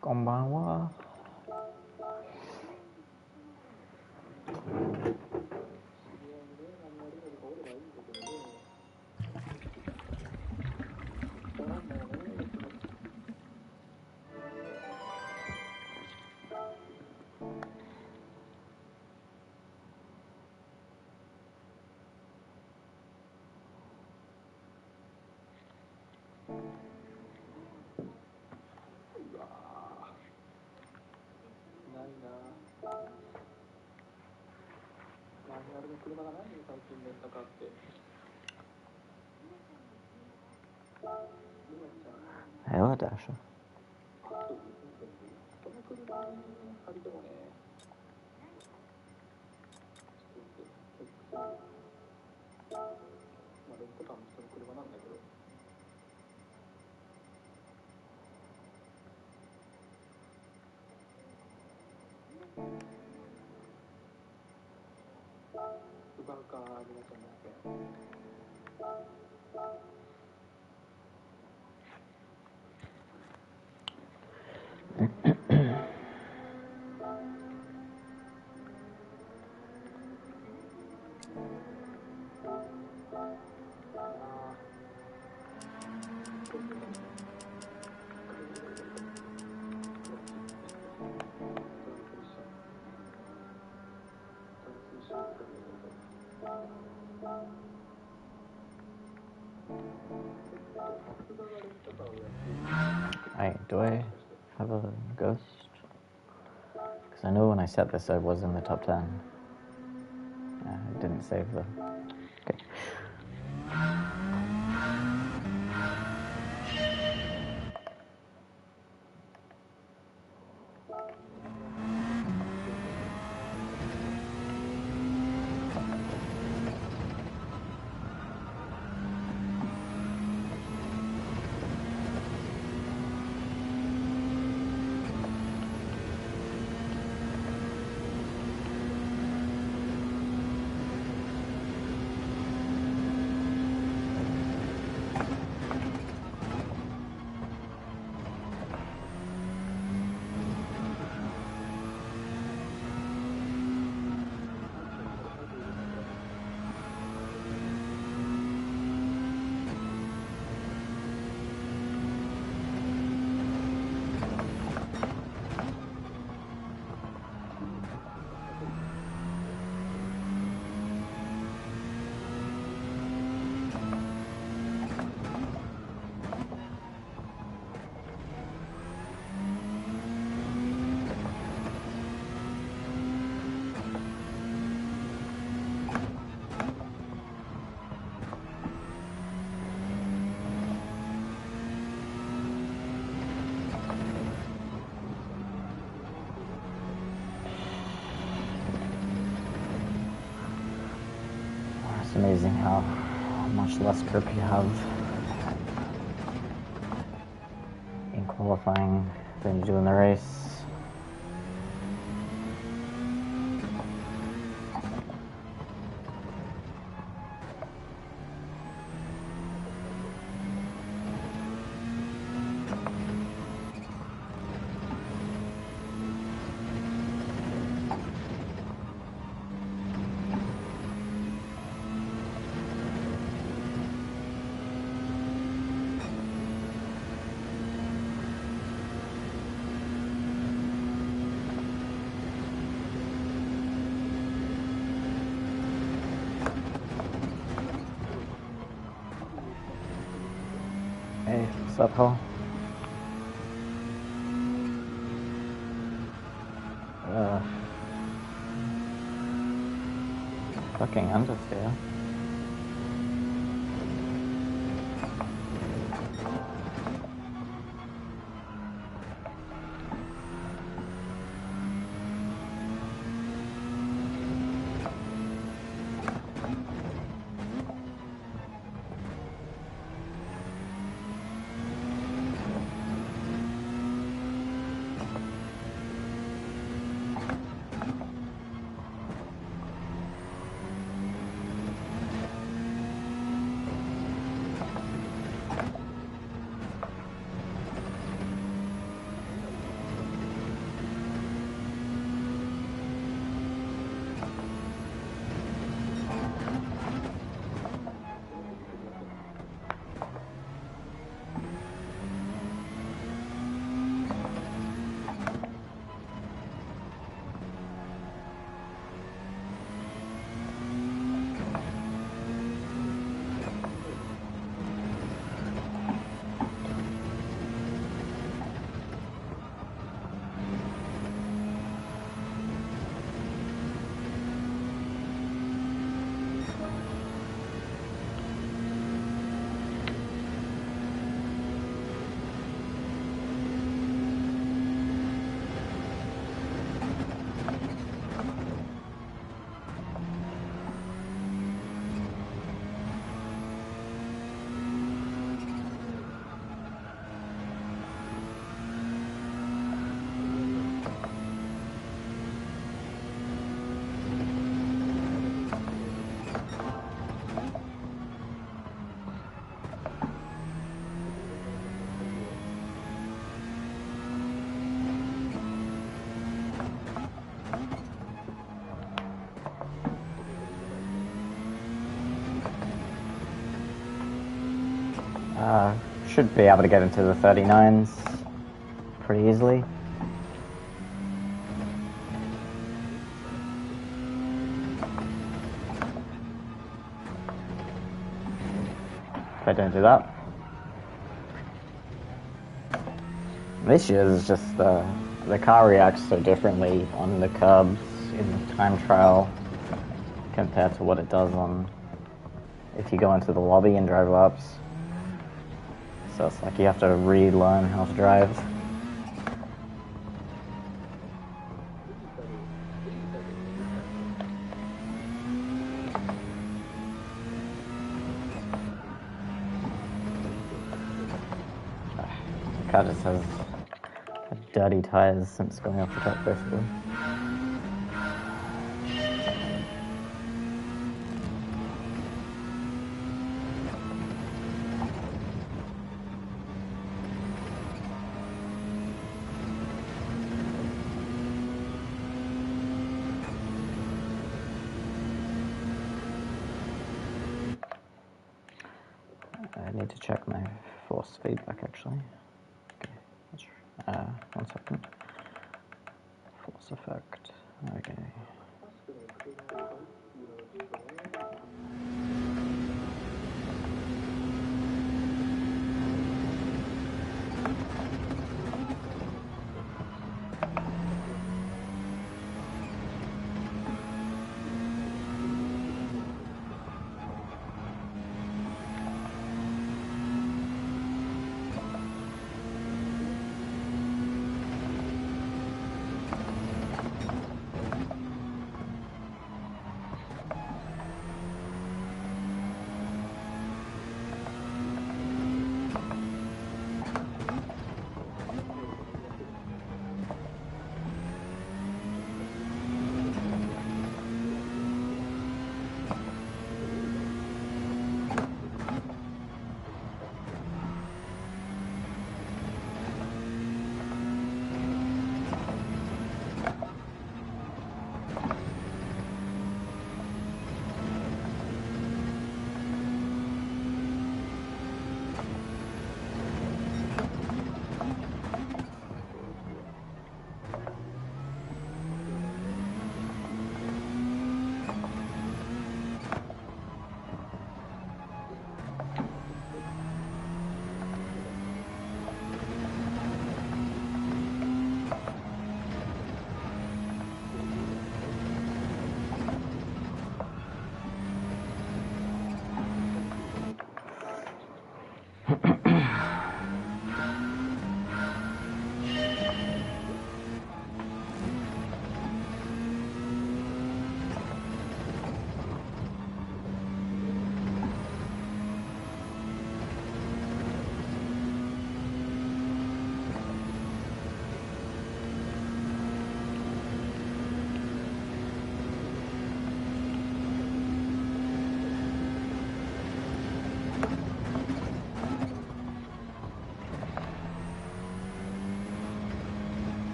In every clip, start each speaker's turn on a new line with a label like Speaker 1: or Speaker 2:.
Speaker 1: こんばんは。Hello, Dasha. Do I have a ghost? Because I know when I set this, I was in the top 10. I didn't save though. Okay. It's amazing how much less grip you have in qualifying than you do in the race. Hey, what's up, Paul? Fucking understeer. Should be able to get into the 39s pretty easily. If I don't do that. This year is just the car reacts so differently on the curbs in the time trial compared to what it does on if you go into the lobby and drive laps. So it's like you have to relearn how to drive. The car just has dirty tires since going off the track, basically. I need to check my force feedback actually. Okay, 1 second. Force effect. Okay.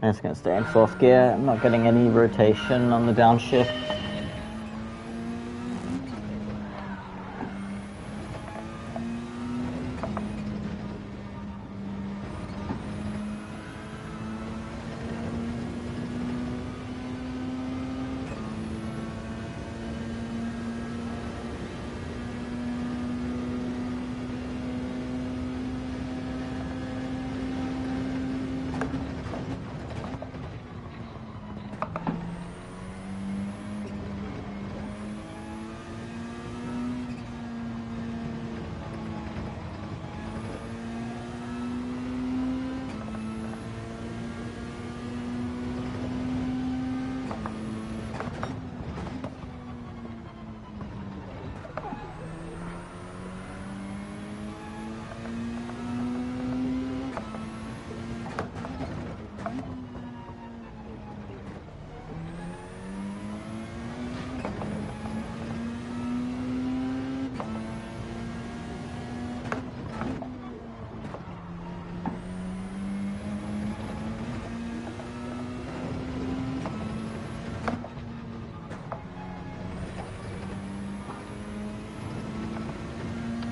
Speaker 1: I'm just going to stay in 4th gear. I'm not getting any rotation on the downshift.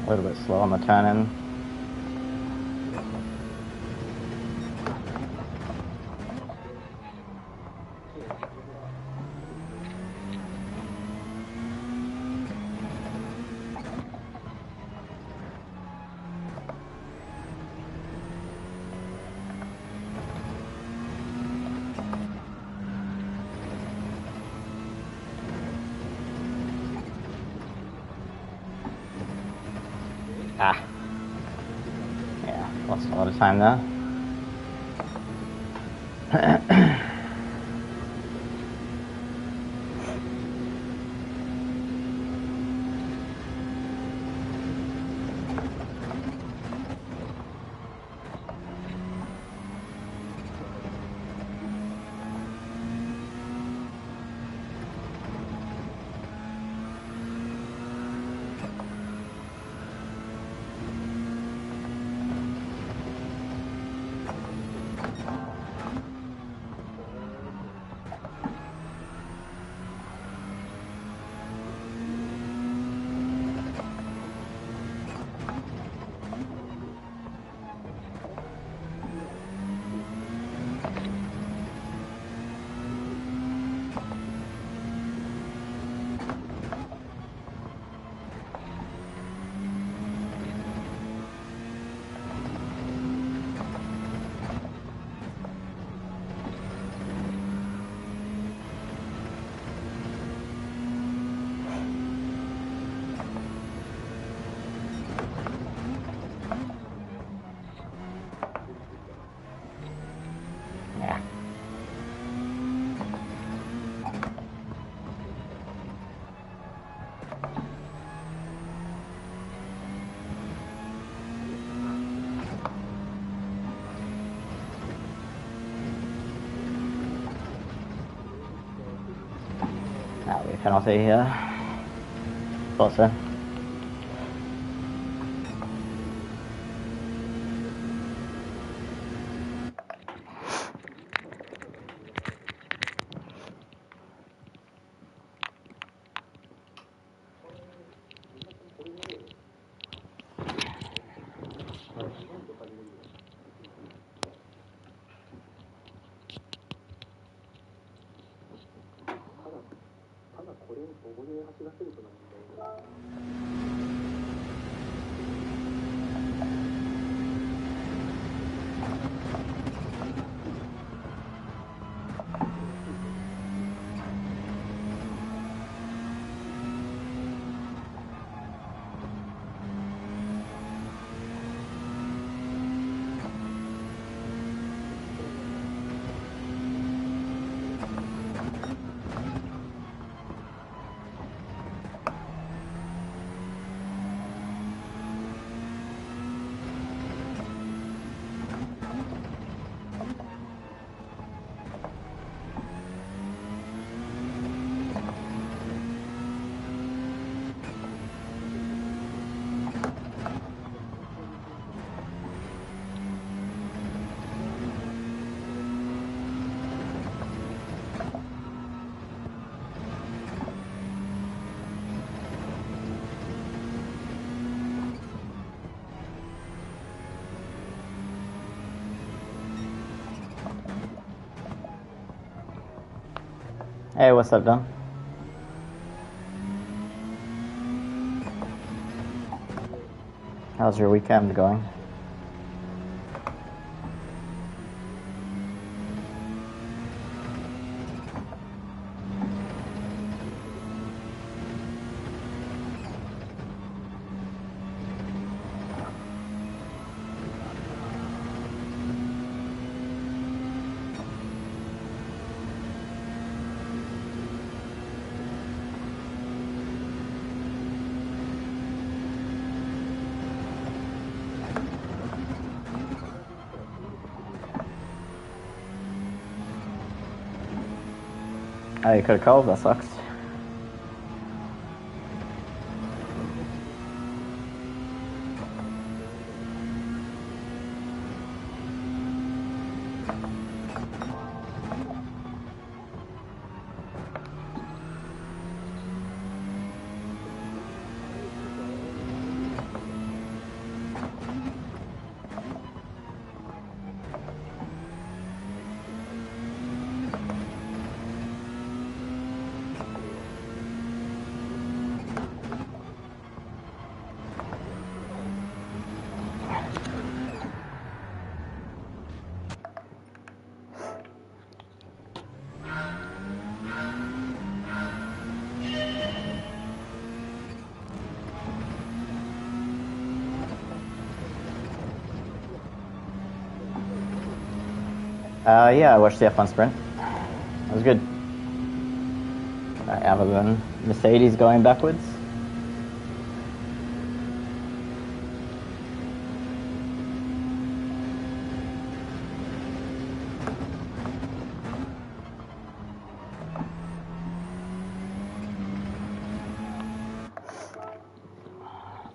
Speaker 1: A little bit slow on the turn-in. Ah. Yeah, lost a lot of time there. That'll be a penalty here. Thought so. Hey, what's up, Don? How's your weekend going? Oh, you could have called, that sucks. Yeah, I watched the F1 sprint. It was good. Other than Mercedes going backwards.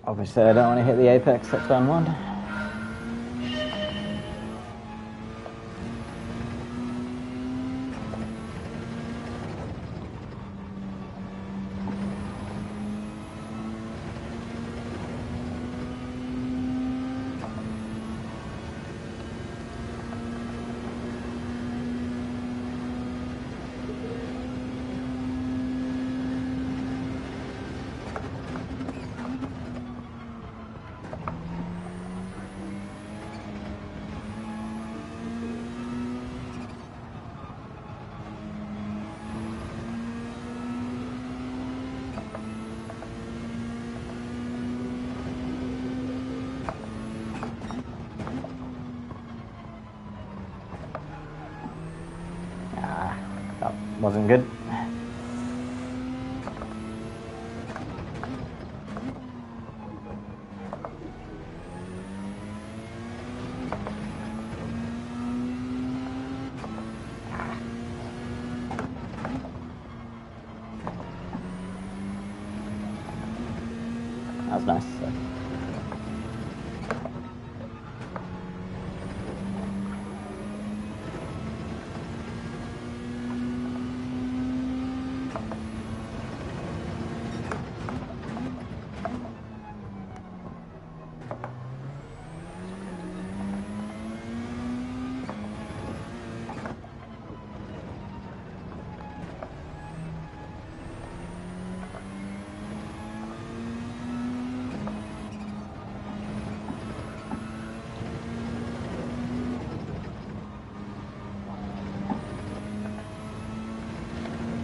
Speaker 1: Obviously, I don't want to hit the apex at turn 1. That wasn't good. That was nice.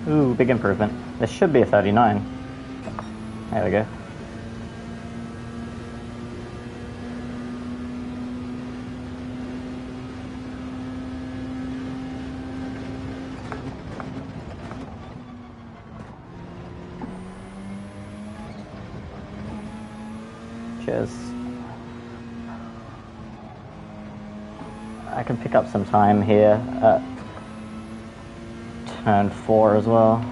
Speaker 1: Ooh, big improvement. This should be a 39. There we go. Cheers. I can pick up some time here at turn 4 as well.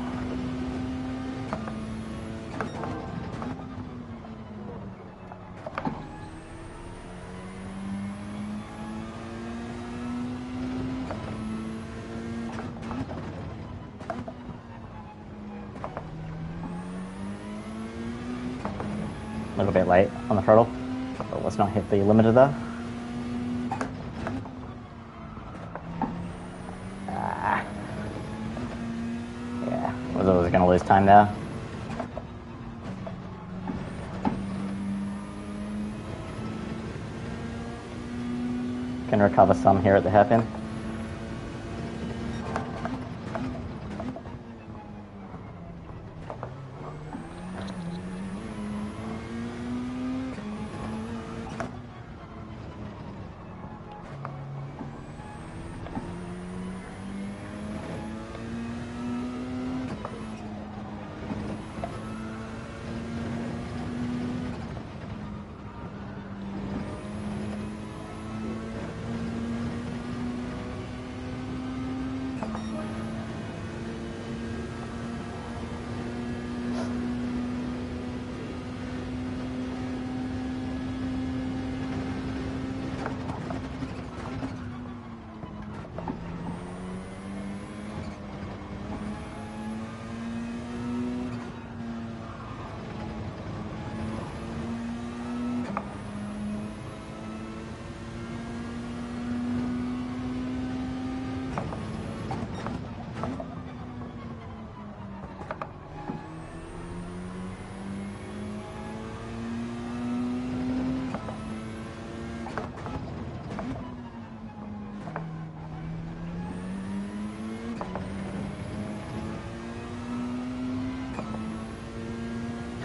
Speaker 1: A little bit late on the throttle, but let's not hit the limiter there. Yeah. Was I going to lose time there? Can recover some here at the hairpin.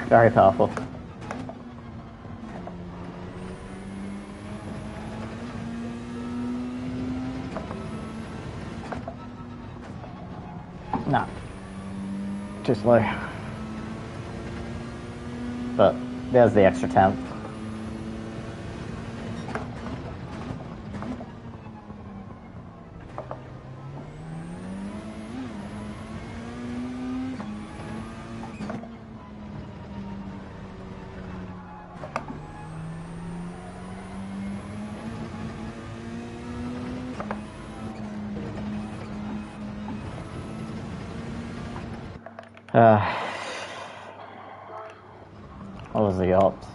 Speaker 1: Very powerful. Nah. Too slow. But there's the extra tenth. What was the opt?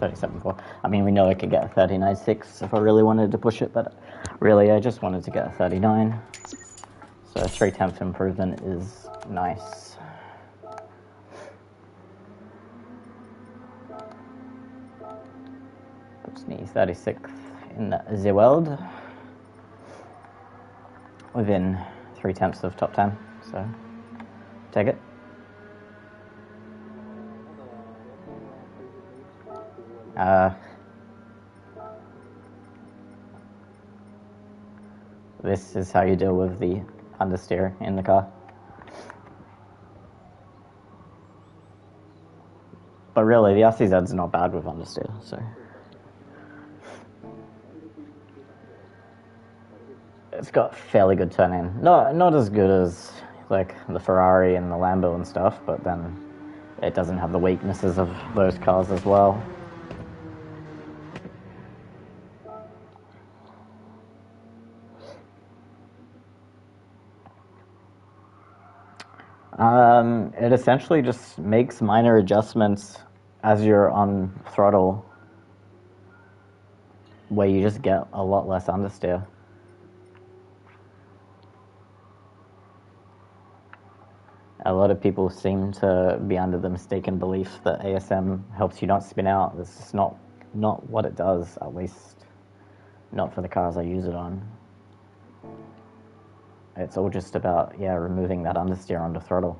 Speaker 1: 37.4. I mean, we know I could get a 39.6 if I really wanted to push it, but really I just wanted to get a 39. So a 3/10 improvement is nice. Puts me 36th in the world. Within 3/10 of top 10, so take it. This is how you deal with the understeer in the car. But really, the RCZ's not bad with understeer, so. It's got fairly good turn-in. Not as good as like the Ferrari and the Lambo and stuff, but then it doesn't have the weaknesses of those cars as well. It essentially just makes minor adjustments as you're on throttle, where you just get a lot less understeer. A lot of people seem to be under the mistaken belief that ASM helps you not spin out. This is not what it does, at least not for the cars I use it on. It's all just about, removing that understeer onto throttle.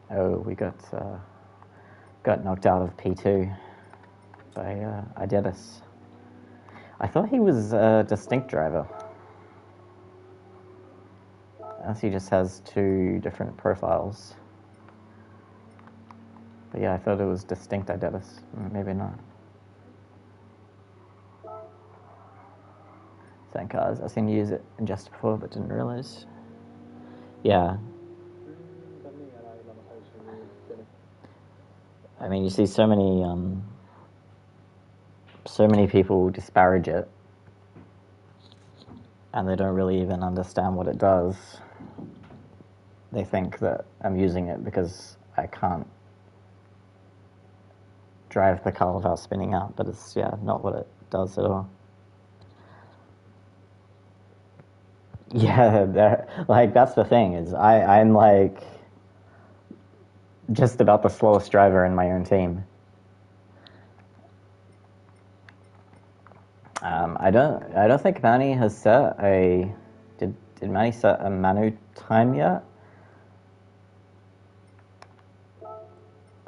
Speaker 1: Oh, we got knocked out of P2 by Idetis. I thought he was a distinct driver. As he just has two different profiles. But yeah, I thought it was distinct Idetis. Maybe not. Same cars. I've seen you use it in just before, but didn't realize. Yeah. I mean, you see so many people disparage it, and they don't really even understand what it does. They think that I'm using it because I can't drive the car without spinning out, but it's, yeah, not what it does at all. Yeah, like, that's the thing, is I'm, like, just about the slowest driver in my own team. I don't think Manny has set a... Did Manny set a Manu time yet?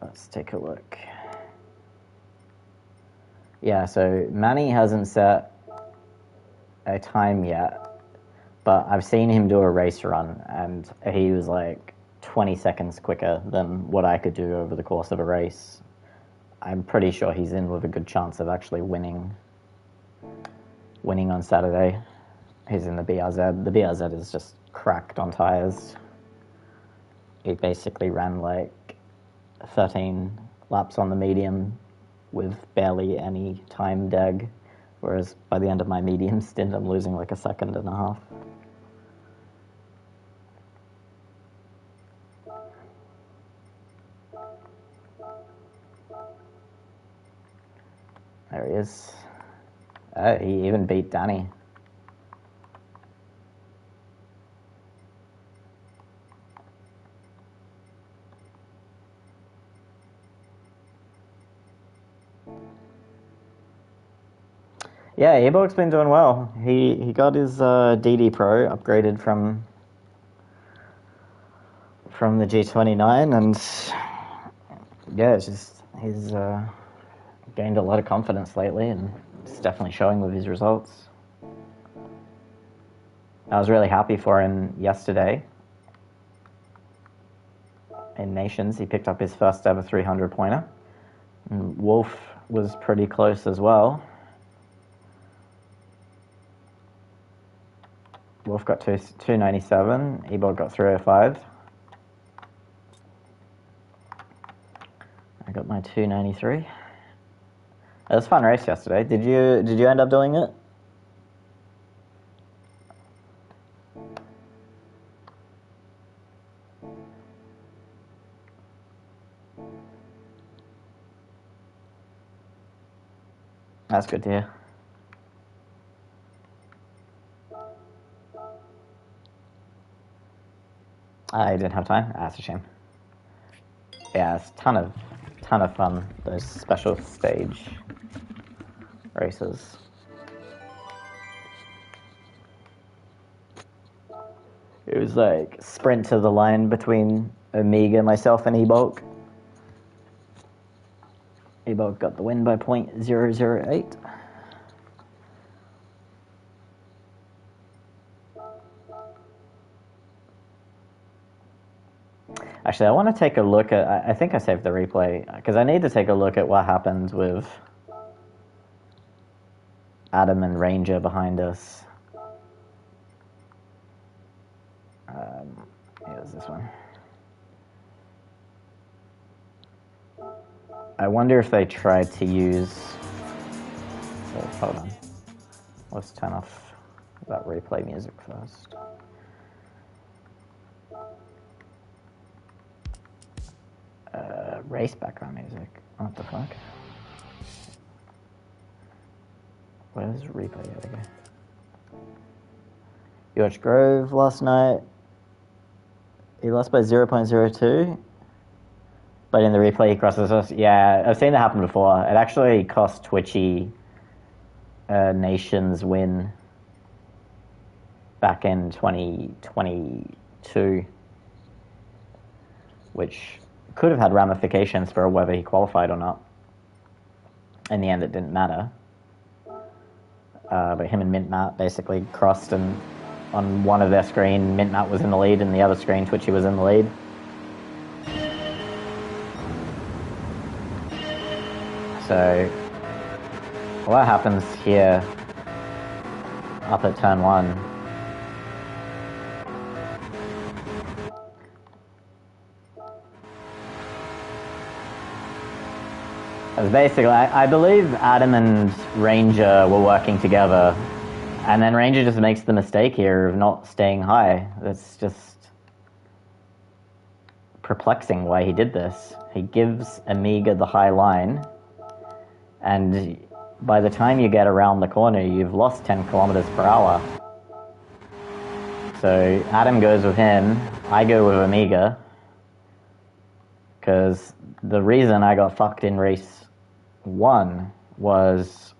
Speaker 1: Let's take a look. Yeah, so Manny hasn't set a time yet, but I've seen him do a race run, and he was like 20 seconds quicker than what I could do over the course of a race. I'm pretty sure he's in with a good chance of actually winning on Saturday. He's in the BRZ. The BRZ is just cracked on tires. He basically ran like 13 laps on the medium with barely any time deg, whereas by the end of my medium stint I'm losing like a second and a half. There he is. He even beat Danny. Yeah, Ebog's been doing well. He got his DD Pro upgraded from the G29, and yeah, it's just he's gained a lot of confidence lately, and it's definitely showing with his results. I was really happy for him yesterday. In Nations, he picked up his first ever 300 pointer. And Wolf was pretty close as well. Wolf got 297, Ebog got 305. I got my 293. It was a fun race yesterday. Did you end up doing it? That's good to hear. I didn't have time. That's a shame. Yeah, it's a ton of fun, those special stage races. It was like sprint to the line between Amiga, myself, and Ebog. Ebog got the win by .008. Actually, I want to take a look at... I think I saved the replay, because I need to take a look at what happened with Adam and Ranger behind us. Here's this one. I wonder if they tried to use... Oh, hold on. Let's turn off that replay music first. Race background music. What the fuck? Where's replay? There we go. You watched Grove last night. He lost by 0.02. But in the replay, he crosses us. Yeah, I've seen that happen before. It actually cost Twitchy a Nations win back in 2022, which could have had ramifications for whether he qualified or not. In the end, it didn't matter. But him and Mintmat basically crossed, and on one of their screen, Mintmat was in the lead, and the other screen, Twitchy was in the lead. So, what happens here up at turn 1? It's basically, I believe Adam and Ranger were working together, and then Ranger just makes the mistake here of not staying high. That's just perplexing why he did this. He gives Amiga the high line, And by the time you get around the corner, you've lost 10 kilometers per hour. So Adam goes with him, I go with Amiga, because the reason I got fucked in race 1 was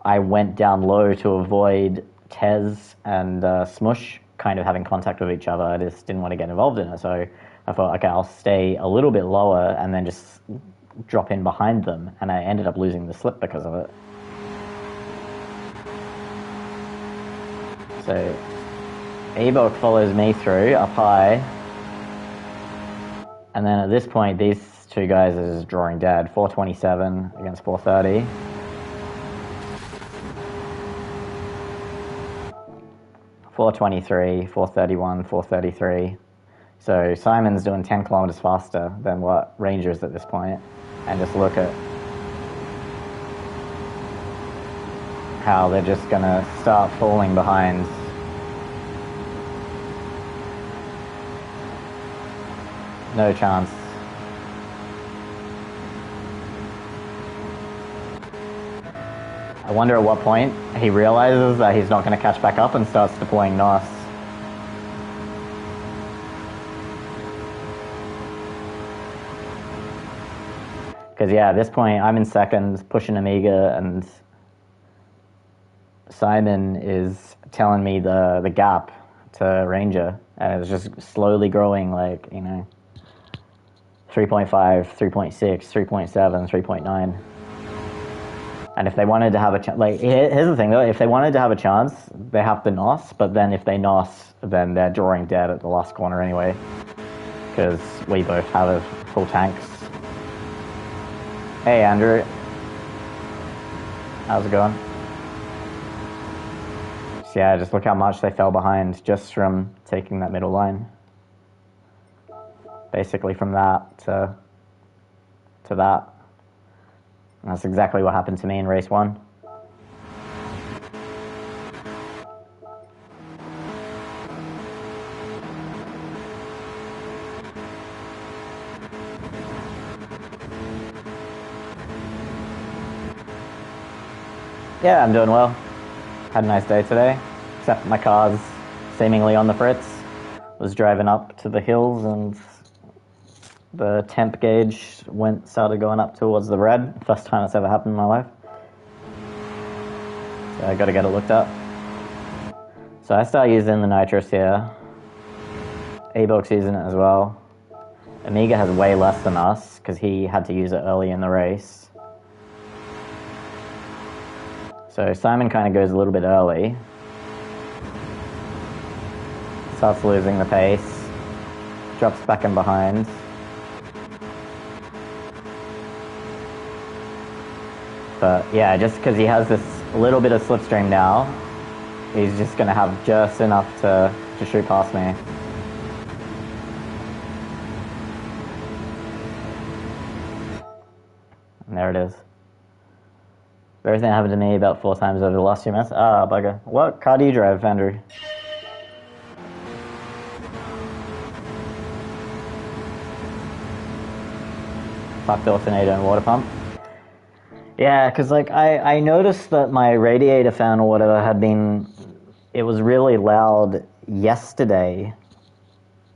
Speaker 1: I went down low to avoid Tez and Smush kind of having contact with each other. I just didn't want to get involved in it, so I thought, okay, I'll stay a little bit lower and then just drop in behind them, and I ended up losing the slip because of it. So Ebok follows me through up high, and then at this point these two guys are just drawing dead. 427 against 430. .423, 431, 433. So Simon's doing 10 kilometers faster than what Ranger is at this point. And just look at how they're just going to start falling behind. No chance. I wonder at what point he realizes that he's not going to catch back up and starts deploying NOS. Because yeah, at this point I'm in second, pushing Amiga, and Simon is telling me the gap to Ranger, and it's just slowly growing, like, you know, 3.5, 3.6, 3.7, 3.9. And if they wanted to have a chance, like, here's the thing though, if they wanted to have a chance, they have to NOS, but then if they NOS, then they're drawing dead at the last corner anyway, because we both have full tanks. Hey Andrew, how's it going? So yeah, just look how much they fell behind just from taking that middle line. Basically from that to that. And that's exactly what happened to me in race 1. Yeah, I'm doing well. Had a nice day today, except my car's seemingly on the fritz. Was driving up to the hills and the temp gauge started going up towards the red. First time it's ever happened in my life. So I got to get it looked up. So I start using the nitrous here. Ebok's using it as well. Amiga has way less than us because he had to use it early in the race. So Simon kind of goes a little bit early. Starts losing the pace. Drops back in behind. But yeah, just because he has this little bit of slipstream now, he's just going to have just enough to shoot past me. And there it is. Everything happened to me about 4 times over the last few months. Ah, bugger. What car do you drive, Andrew? Fucked alternator and water pump. Yeah, because like I noticed that my radiator fan or whatever it was really loud yesterday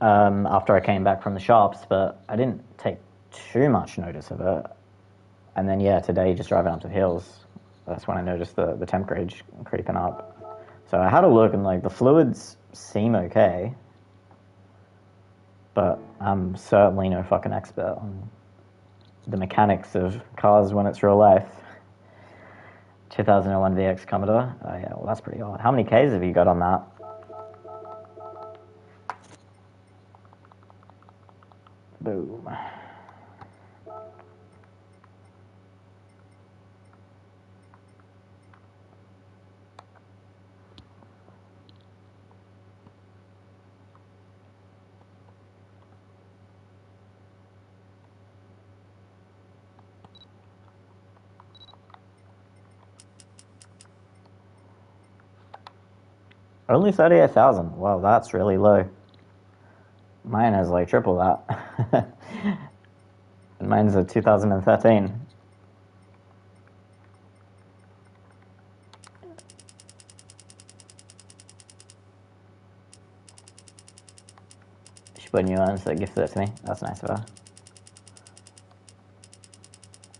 Speaker 1: after I came back from the shops, but I didn't take too much notice of it. And then yeah, today just driving up to the hills, that's when I noticed the temp gauge creeping up. So I had a look and like the fluids seem okay, but I'm certainly no fucking expert on the mechanics of cars when it's real life. 2001 VX Commodore. Oh yeah, well that's pretty odd. How many Ks have you got on that? Boom. Only 38,000. Wow, that's really low. Mine is like triple that. And mine's a 2013. She put new ones that gifted it to me. That's nice of her.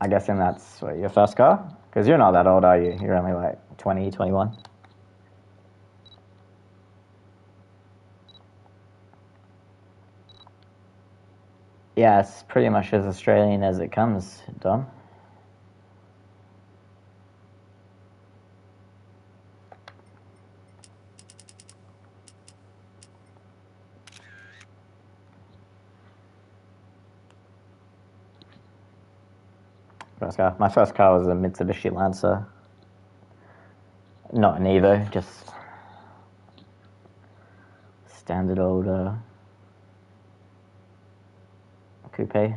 Speaker 1: I'm guessing that's what, your first car? Because you're not that old, are you? You're only like 20, 21. Yeah, it's pretty much as Australian as it comes, Dom. First car. My first car was a Mitsubishi Lancer. Not an Evo, just standard old coupe.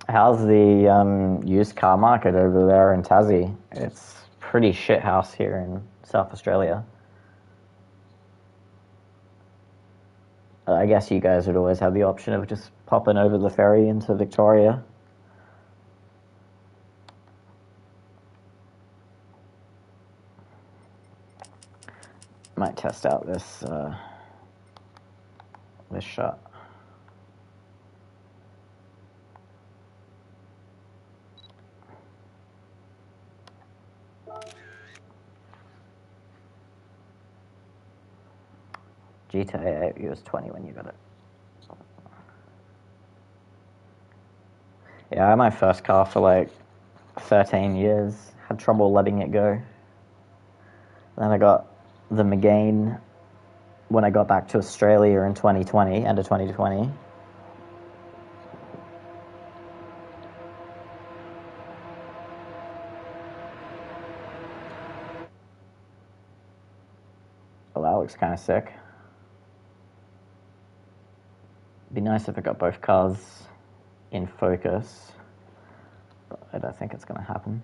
Speaker 1: How's the used car market over there in Tassie? It's pretty shit house here in South Australia. I guess you guys would always have the option of just popping over the ferry into Victoria. Might test out this shot. GTA 8, you was 20 when you got it. Yeah, I had my first car for like 13 years. Had trouble letting it go. Then I got the Megane when I got back to Australia in 2020, end of 2020. Well, that looks kind of sick. Be nice if I got both cars in focus, but I don't think it's going to happen.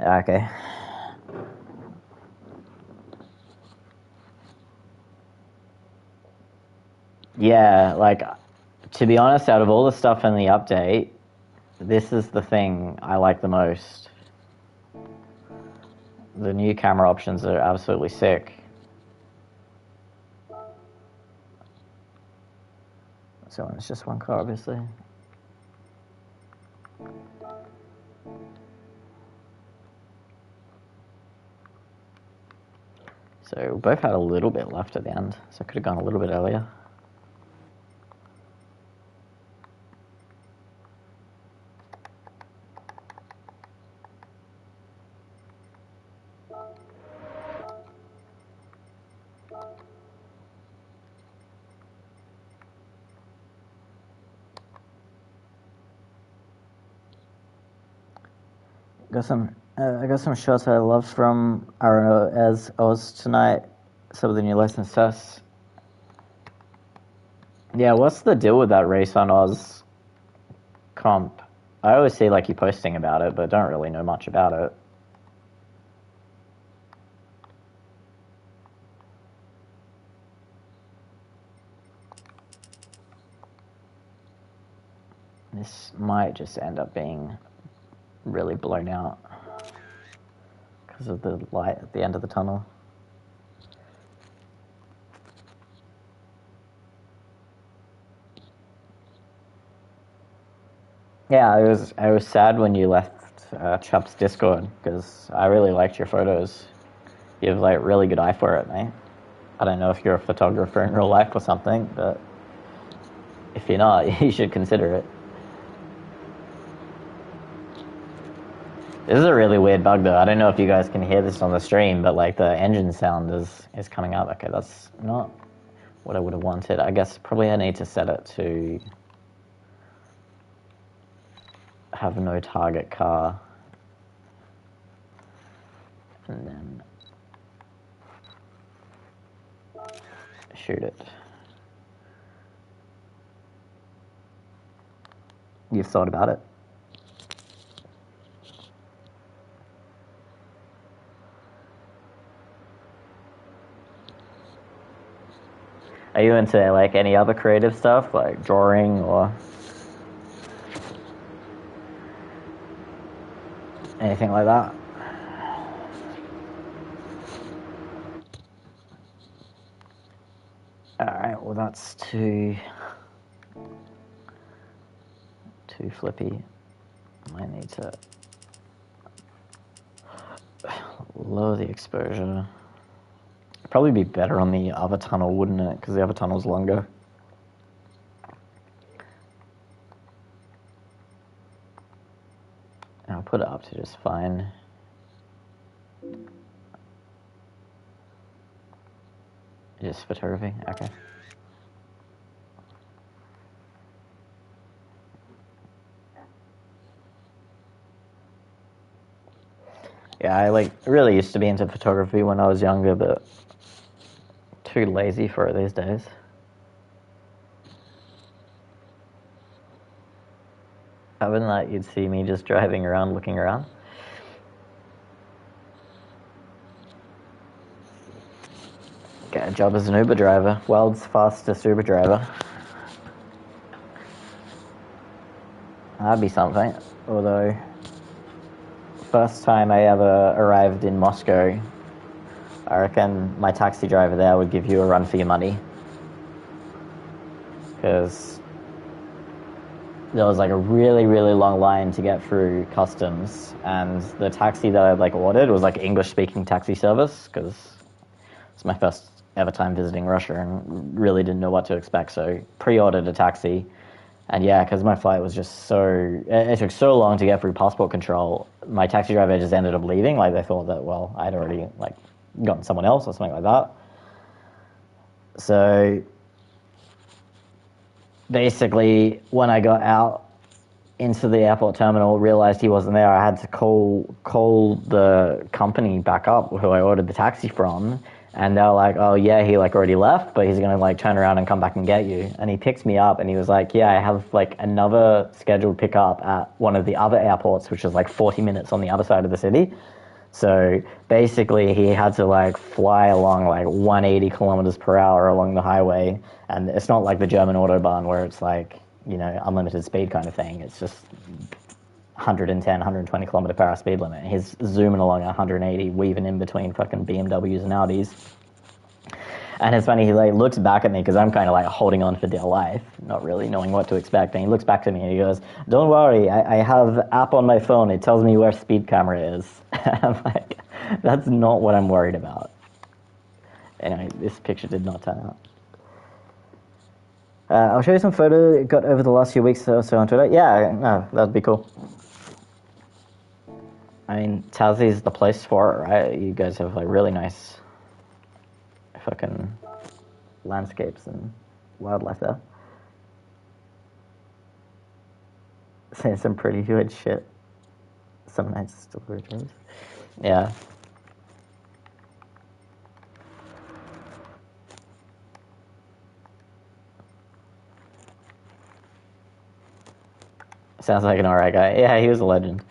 Speaker 1: Okay. Yeah, like, to be honest, out of all the stuff in the update, this is the thing I like the most. The new camera options are absolutely sick. So it's just one car, obviously. So we both had a little bit left at the end, so I could have gone a little bit earlier. I got some shots I love from, I don't know, as Oz tonight, some of the new license tests. Yeah, what's the deal with that race on Oz comp? I always see like you posting about it, but don't really know much about it. This might just end up being really blown out because of the light at the end of the tunnel. Yeah, I was sad when you left Chup's Discord because I really liked your photos. You have like really good eye for it, mate. I don't know if you're a photographer in real life or something, but if you're not, you should consider it. This is a really weird bug though. I don't know if you guys can hear this on the stream, but like the engine sound is coming up. Okay, that's not what I would have wanted. I guess probably I need to set it to have no target car and then shoot it. You've thought about it? Are you into like any other creative stuff, like drawing or anything like that? Alright, well that's too flippy. I need to lower the exposure. Probably be better on the other tunnel, wouldn't it? Because the other tunnel's longer. And I'll put it up to just fine. Just photography? Okay. Yeah, I like really used to be into photography when I was younger, but too lazy for it these days. Other than that, you'd see me just driving around, looking around. Get a job as an Uber driver, world's fastest Uber driver. That'd be something. Although, first time I ever arrived in Moscow, I reckon my taxi driver there would give you a run for your money. Because there was like a really, really long line to get through customs, and the taxi that I like ordered was like English-speaking taxi service, because it's my first ever time visiting Russia and really didn't know what to expect, so pre-ordered a taxi. And yeah, because my flight was just so... It took so long to get through passport control, my taxi driver just ended up leaving. Like, they thought that, well, I'd already, like, gotten someone else or something like that. So, basically, when I got out into the airport terminal, realized he wasn't there, I had to call the company back up who I ordered the taxi from. And they were like, oh yeah, he like already left, but he's gonna like turn around and come back and get you. And he picks me up and he was like, yeah, I have like another scheduled pickup at one of the other airports, which is like 40 minutes on the other side of the city. So basically he had to like fly along like 180 kilometers per hour along the highway. And it's not like the German Autobahn where it's like, you know, unlimited speed kind of thing. It's just 110, 120 kilometer per hour speed limit. He's zooming along at 180, weaving in between fucking BMWs and Audis. And it's funny, he like looks back at me because I'm kind of like holding on for dear life, not really knowing what to expect. And he looks back to me and he goes, "Don't worry, I have an app on my phone. It tells me where speed camera is." I'm like, that's not what I'm worried about. Anyway, this picture did not turn out. I'll show you some photos I got over the last few weeks or so on Twitter. Yeah, no, that'd be cool. I mean, Tassie's the place for it, right? You guys have like really nice fucking landscapes and wildlife there. Saying some pretty good shit. Some nice stories. Yeah. Sounds like an alright guy. Yeah, he was a legend.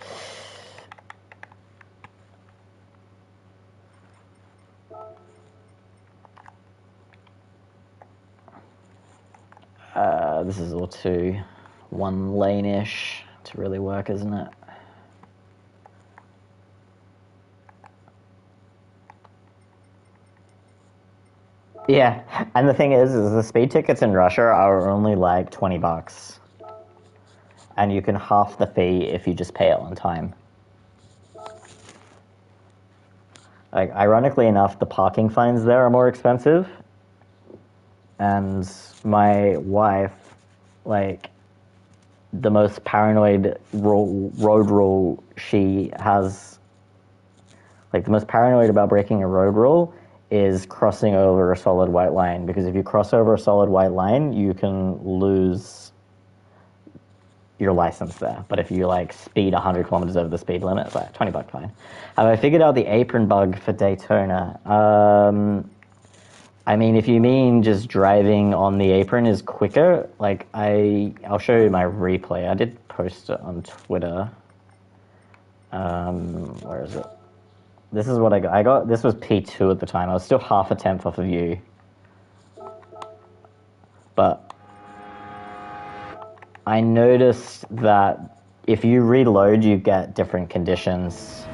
Speaker 1: This is all too one lane-ish to really work, isn't it? Yeah, and the thing is the speed tickets in Russia are only like $20. And you can half the fee if you just pay it on time. Like, ironically enough, the parking fines there are more expensive. And my wife, like, the most paranoid road rule she has, like, the most paranoid about breaking a road rule is crossing over a solid white line. Because if you cross over a solid white line, you can lose your license there. But if you like speed 100 kilometers over the speed limit, it's like $20 fine. Have I figured out the apron bug for Daytona? I mean, if you mean just driving on the apron is quicker, like I'll show you my replay. I did post it on Twitter. Where is it? This is what I got. This was P2 at the time. I was still half a tenth off of you. But I noticed that if you reload, you get different conditions.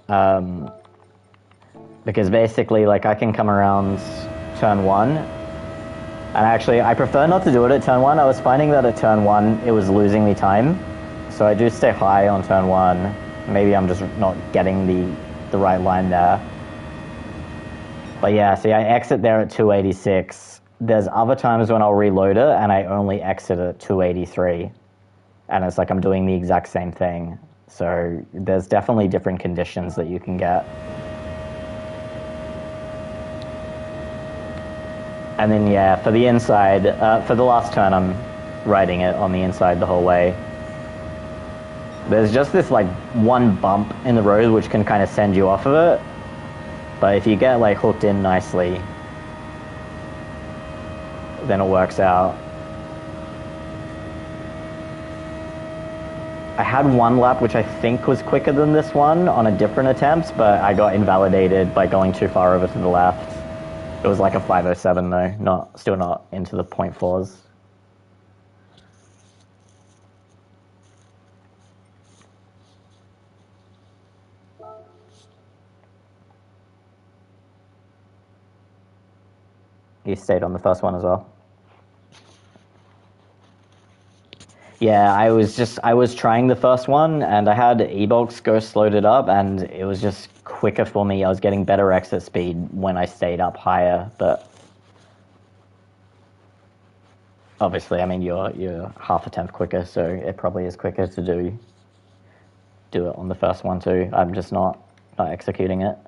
Speaker 1: Because basically, like, I can come around turn 1. And actually, I prefer not to do it at turn 1. I was finding that at turn 1, it was losing me time. So I do stay high on turn 1. Maybe I'm just not getting the right line there. But yeah, see, I exit there at 286. There's other times when I'll reload it, and I only exit at 283. And it's like I'm doing the exact same thing. So there's definitely different conditions that you can get. And then, yeah, for the inside, for the last turn, I'm riding it on the inside the whole way. There's just this, like, one bump in the road which can kind of send you off of it. But if you get, like, hooked in nicely, then it works out. I had one lap which I think was quicker than this one on a different attempt, but I got invalidated by going too far over to the left. It was like a 5:07 though, still not into the .4s. You stayed on the first one as well? Yeah, I was trying the first one, and I had E-Box Ghost loaded up, and it was just quicker for me. I was getting better exit speed when I stayed up higher, but obviously, I mean, you're half a tenth quicker, so it probably is quicker to do it on the first one too. I'm just not executing it.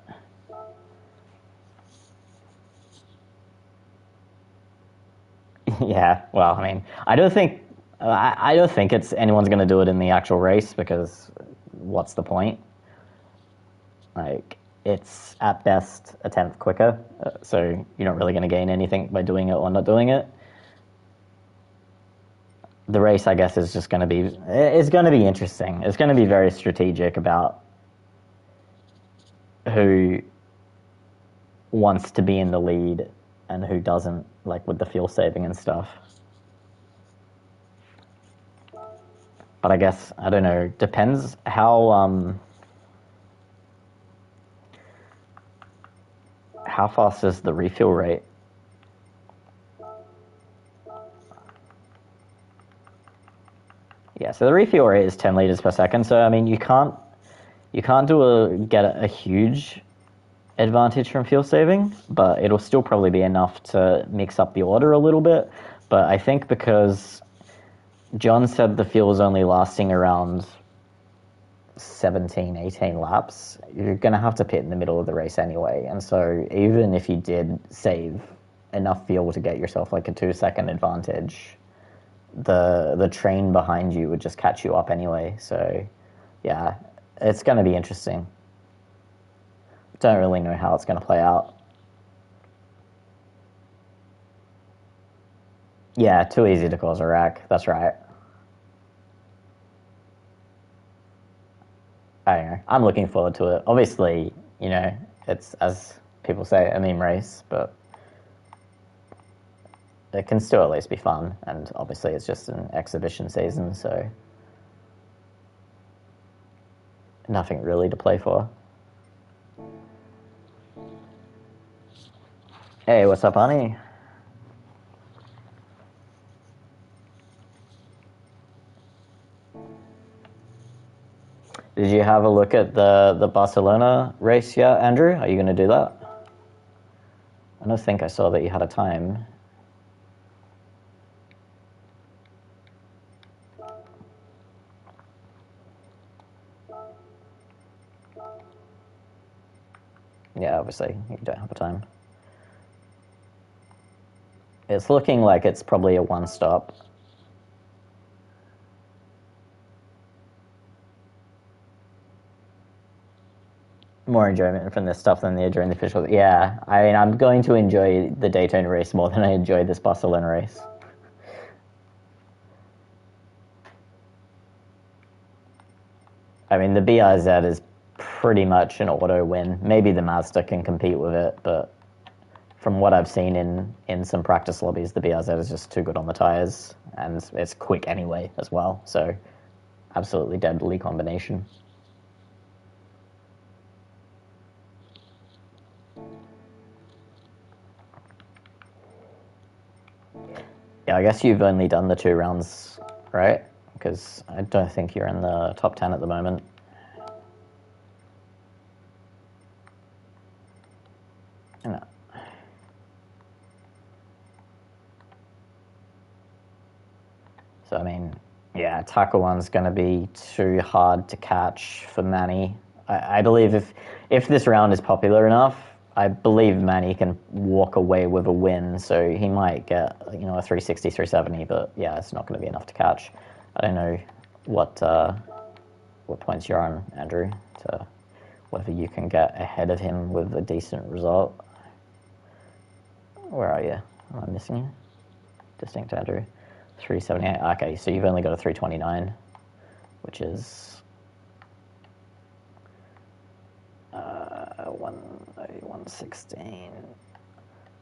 Speaker 1: Yeah, well, I mean, I don't think it's anyone's going to do it in the actual race, because what's the point? Like, it's at best a tenth quicker, so you're not really going to gain anything by doing it or not doing it. The race, I guess, is just going to be interesting. It's going to be very strategic about who wants to be in the lead and who doesn't, like with the fuel saving and stuff. But I guess, I don't know, depends how fast is the refuel rate? Yeah, so the refuel rate is 10 liters per second. So I mean, you can't get a huge advantage from fuel saving, but it'll still probably be enough to mix up the order a little bit. But I think because John said the fuel is only lasting around 17, 18 laps, you're going to have to pit in the middle of the race anyway. And so even if you did save enough fuel to get yourself like a 2-second advantage, the train behind you would just catch you up anyway. So yeah, it's going to be interesting. Don't really know how it's going to play out. Yeah, too easy to cause a wreck. That's right. I don't know. I'm looking forward to it. Obviously, you know, it's, as people say, a meme race, but it can still at least be fun. And obviously, it's just an exhibition season, so nothing really to play for. Hey, what's up, honey? Did you have a look at the Barcelona race yet, Andrew? Are you going to do that? I don't think I saw that you had a time. Yeah, obviously, you don't have a time. It's looking like it's probably a one-stop. more enjoyment from this stuff than during the official. Yeah, I mean, I'm going to enjoy the Daytona race more than I enjoy this Barcelona race. I mean, the BRZ is pretty much an auto win. Maybe the Mazda can compete with it, but from what I've seen in some practice lobbies, the BRZ is just too good on the tires, and it's quick anyway as well. So, absolutely deadly combination. Yeah, I guess you've only done the 2 rounds, right? Because I don't think you're in the top 10 at the moment. No. So, I mean, yeah, tackle one's going to be too hard to catch for Manny. I believe if this round is popular enough, I believe Manny can walk away with a win, so he might get, a 360, 370, but yeah, it's not going to be enough to catch. I don't know what points you're on, Andrew, to whether you can get ahead of him with a decent result. Where are you? Am I missing you? Distinct Andrew. 378. Okay, so you've only got a 329, which is 116.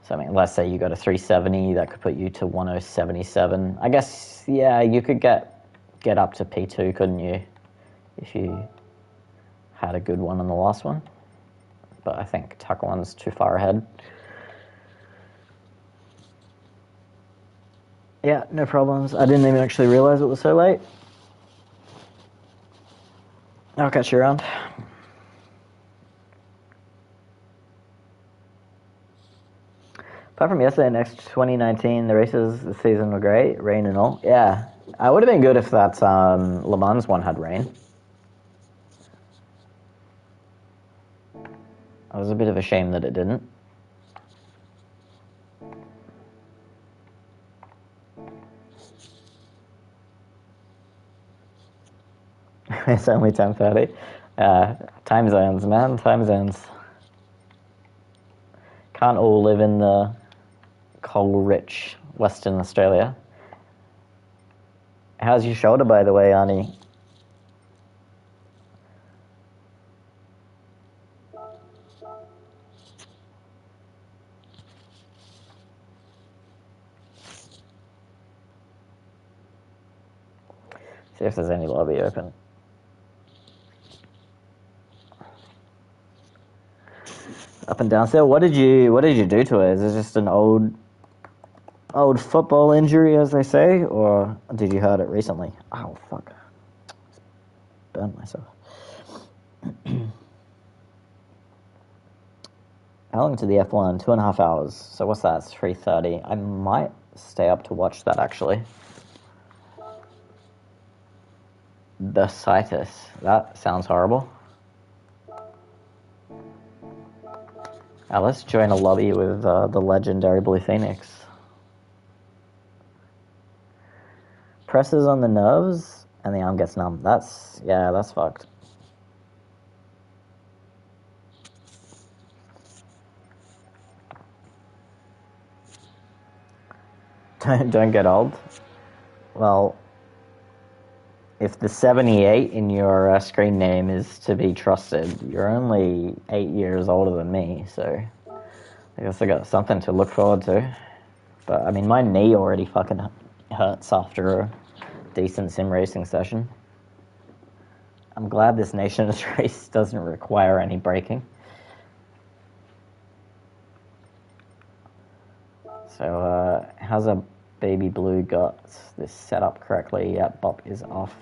Speaker 1: So I mean, let's say you got a 370, that could put you to 1077. I guess, yeah, you could get up to P2, couldn't you, if you had a good one on the last one? But I think tackle one's too far ahead. Yeah, no problems. I didn't even actually realize it was so late. I'll catch you around. Apart from yesterday, next 2019, the races this season were great, rain and all. Yeah, it would have been good if that Le Mans one had rain. It was a bit of a shame that it didn't. It's only 10:30. Time zones, man, time zones. Can't all live in the coal-rich Western Australia. How's your shoulder, by the way, Arnie? See if there's any lobby open. Up and down. So what did you do to it? Is it just an old football injury, as they say, or did you hurt it recently? Oh fuck! Burned myself. How long to the F1? 2.5 hours. So what's that? It's 3:30. I might stay up to watch that actually. Bursitis. That sounds horrible. Let's join a lobby with the legendary Blue Phoenix. Presses on the nerves and the arm gets numb. That's fucked. Don't get old. Well, if the 78 in your screen name is to be trusted, you're only 8 years older than me, so I guess I got something to look forward to. But, I mean, my knee already fucking hurts after a decent sim racing session. I'm glad this Nations race doesn't require any braking. So, how's a Baby Blue got this set up correctly? Yeah, Bop is off.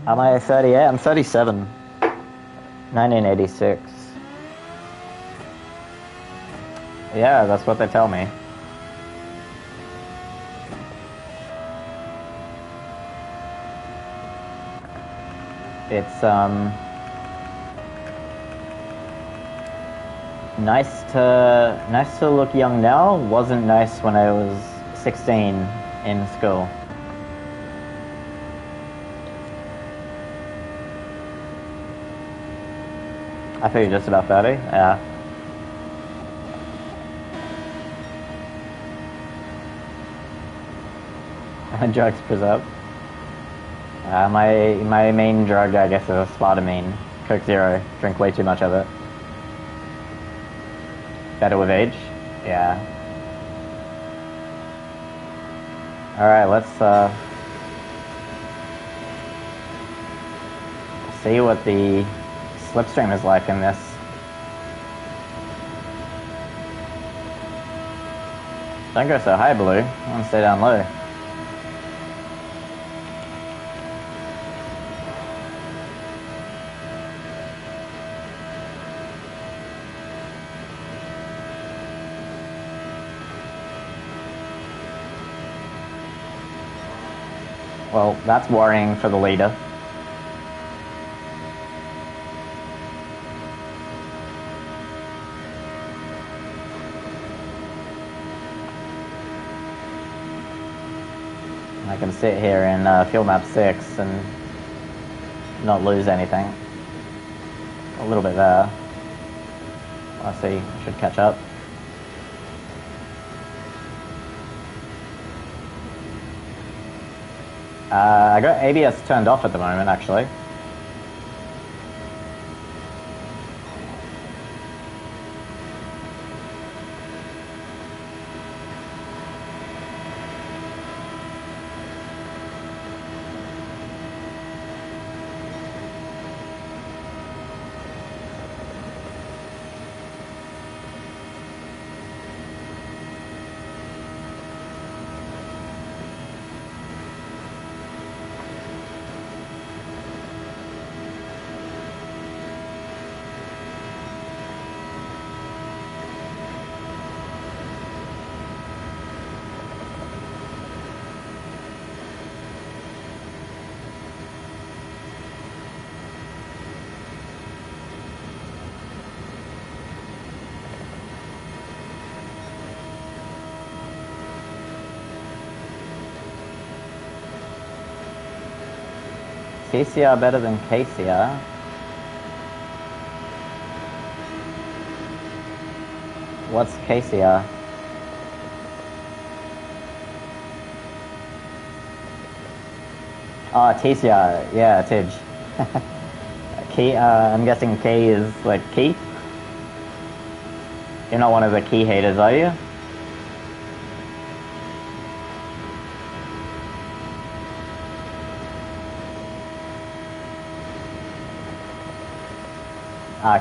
Speaker 1: Am I 38? I'm 37. 1986. Yeah, that's what they tell me. It's nice to look young now. Wasn't nice when I was 16 in school. I thought you were just about 30. Yeah. Drugs preserved. My main drug, I guess, is aspartame. Coke Zero. Drink way too much of it. Better with age? Yeah. Alright, let's see what the slipstream is like in this. Don't go so high, Blue. I want to stay down low. Well, that's worrying for the leader. I can sit here in field map 6 and not lose anything. A little bit there. Let's see, I should catch up. I got ABS turned off at the moment, actually. KCR better than KCR? What's KCR? Oh, TCR, yeah, Tidge. Key, I'm guessing K is like key? You're not one of the key haters, are you?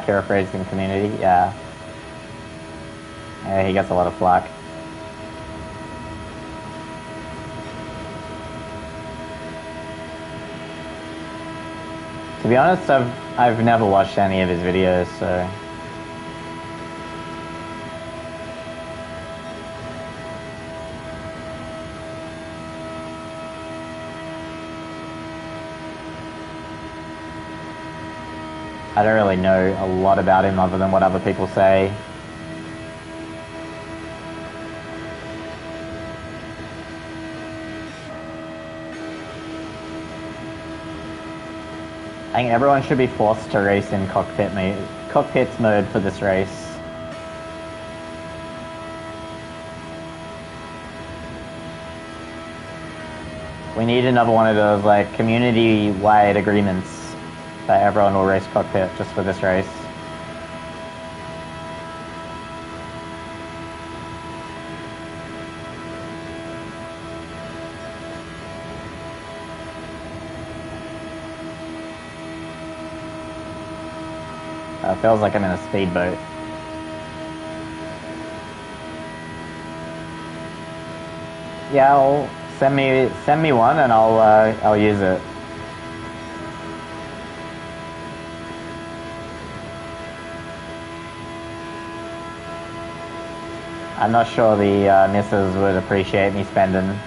Speaker 1: Kira phrasing community, yeah. Yeah, he gets a lot of flack. To be honest, I've never watched any of his videos, so... I don't really know a lot about him other than what other people say. I think everyone should be forced to race in cockpit mode for this race. We need another one of those like community-wide agreements that everyone will race cockpit just for this race. It feels like I'm in a speedboat. Yeah, send me one and I'll use it. I'm not sure the missus would appreciate me spending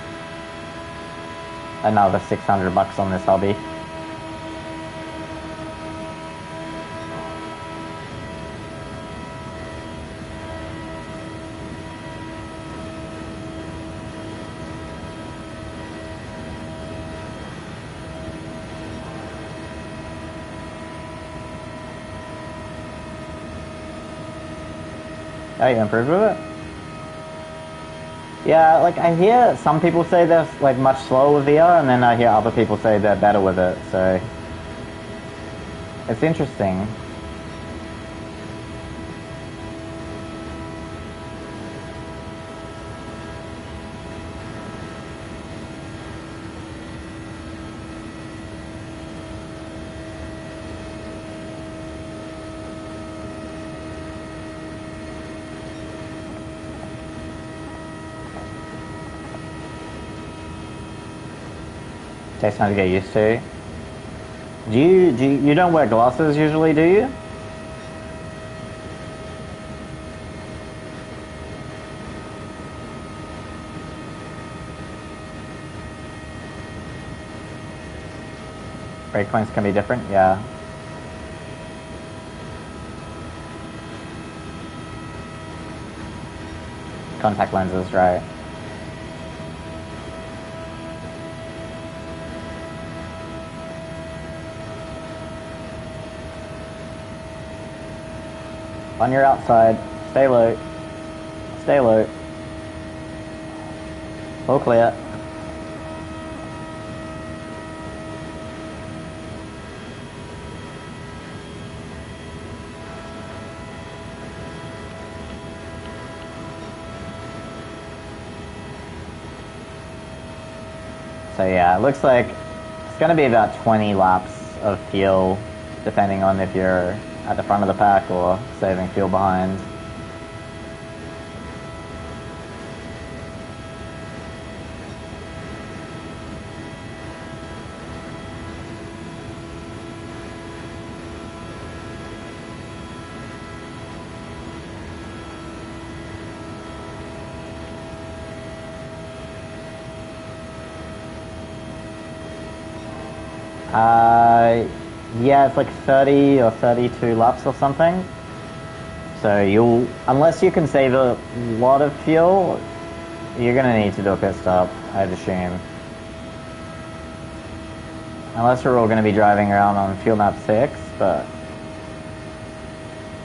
Speaker 1: another $600 on this hobby. Oh, you improved with it? Yeah, like I hear some people say they're like much slower with VR, and then I hear other people say they're better with it. So it's interesting. Takes time to get used to. You don't wear glasses usually, do you? Breakpoints can be different, yeah. Contact lenses, right. On your outside, stay low. Stay low. All clear. So yeah, it looks like it's going to be about 20 laps of fuel, depending on if you're at the front of the pack or saving fuel behind. Yeah, it's like 30 or 32 laps or something. So unless you can save a lot of fuel, you're gonna need to do a pit stop, I'd assume. Unless we're all gonna be driving around on fuel map 6, but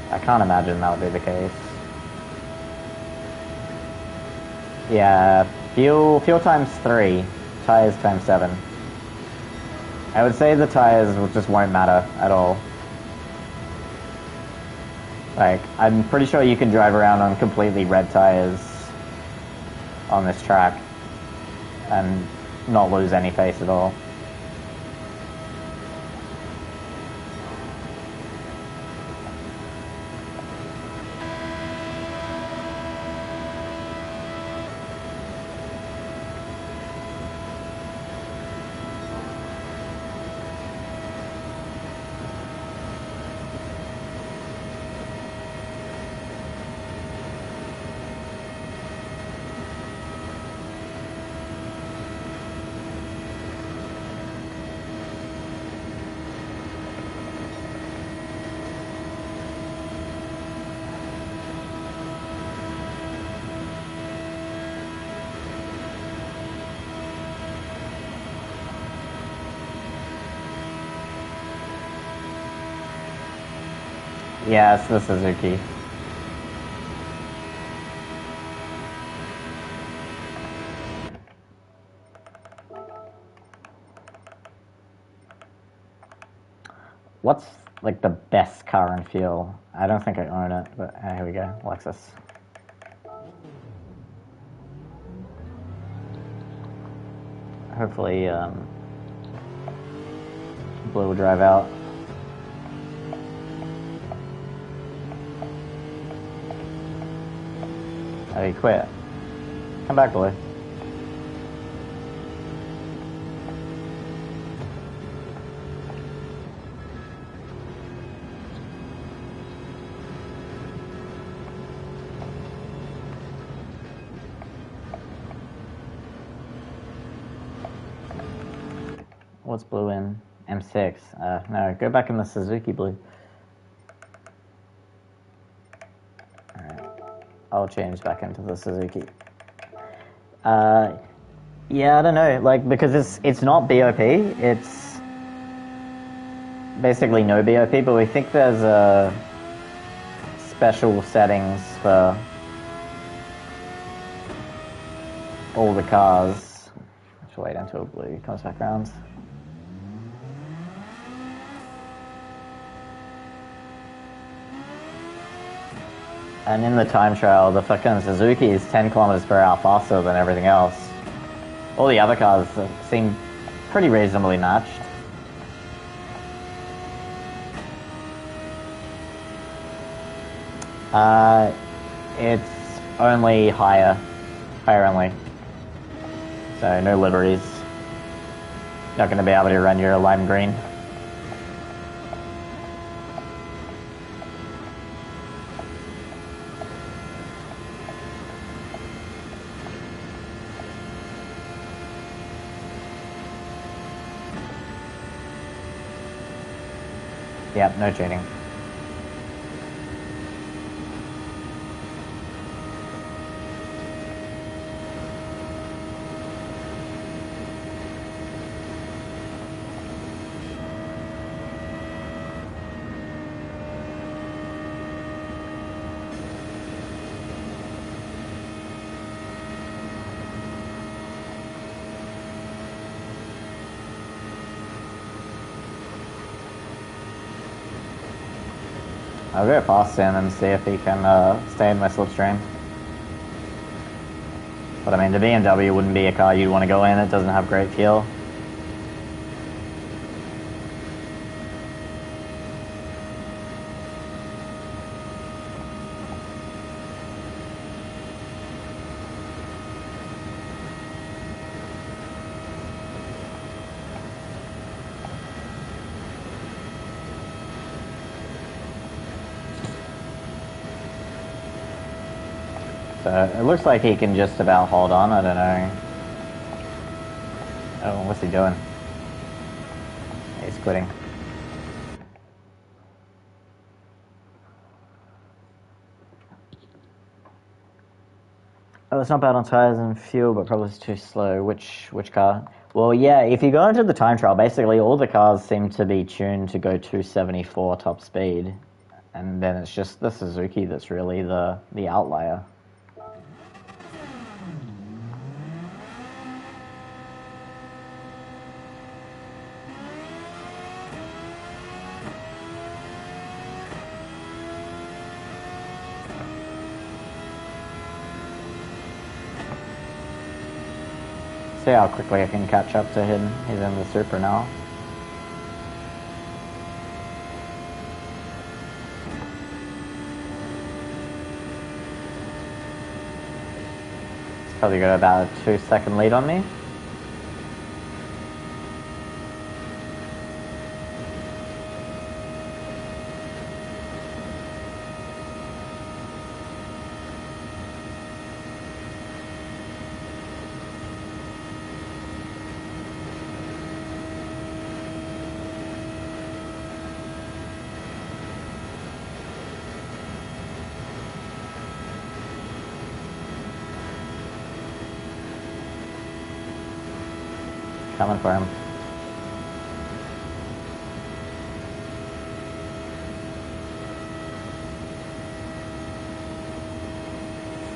Speaker 1: I can't imagine that would be the case. Yeah, fuel times 3, tires times 7. I would say the tires just won't matter at all. Like, I'm pretty sure you can drive around on completely red tires on this track and not lose any pace at all. Yeah, it's the Suzuki. What's like the best car in fuel? I don't think I own it, but here we go, Lexus. Hopefully, Blue will drive out. Oh, he quit. Come back, Blue. What's Blue in? M6. No, go back in the Suzuki, Blue. Alright. I'll change back into the Suzuki. Yeah, I don't know, like, because it's not BOP, it's basically no BOP, but we think there's a special settings for all the cars. Let's wait until blue comes back around. And in the time trial, the fucking Suzuki is 10 kilometers per hour faster than everything else. All the other cars seem pretty reasonably matched. It's only higher only. So no liveries. Not going to be able to run your lime green. Yep, no cheating. I'll go past him and see if he can stay in my slipstream. But I mean, the BMW wouldn't be a car you'd want to go in. It doesn't have great fuel. So it looks like he can just about hold on, I don't know. Oh, what's he doing? He's quitting. Oh, it's not bad on tires and fuel, but probably it's too slow. Which car? Well, yeah, if you go into the time trial, basically all the cars seem to be tuned to go 274 top speed. And then it's just the Suzuki that's really the outlier. See how quickly I can catch up to him. He's in the Supra now. He's probably got about a 2-second lead on me. Coming for him.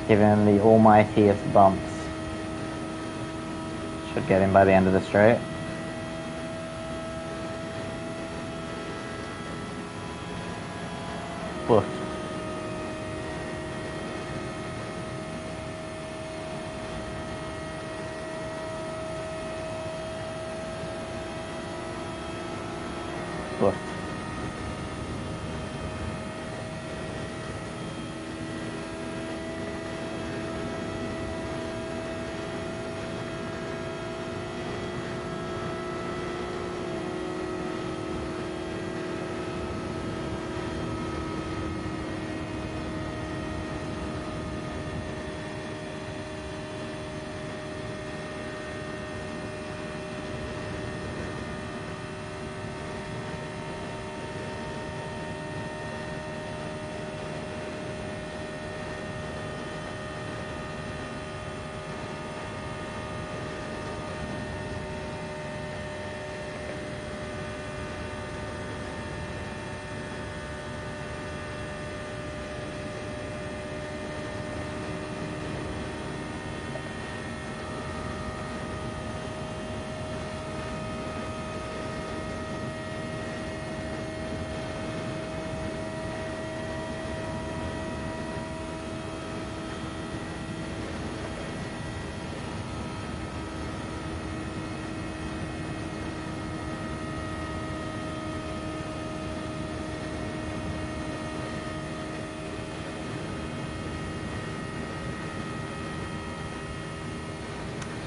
Speaker 1: Give him the almightiest bumps. Should get him by the end of the straight. Booked. Booked.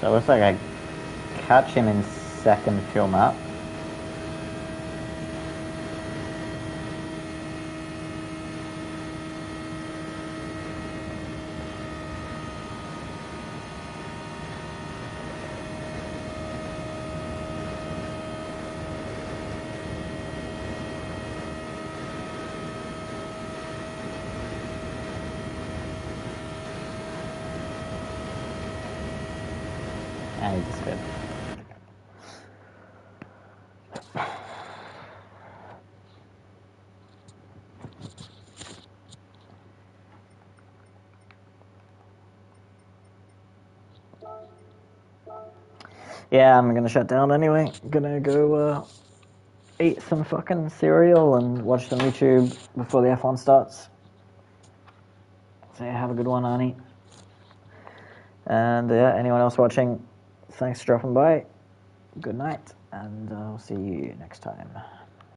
Speaker 1: So it looks like I catch him in second film up. And he just sped. Yeah, I'm gonna shut down anyway. Gonna go eat some fucking cereal and watch some YouTube before the F1 starts. So yeah, have a good one, Arnie. And yeah, anyone else watching, thanks for dropping by. Good night, and I'll see you next time.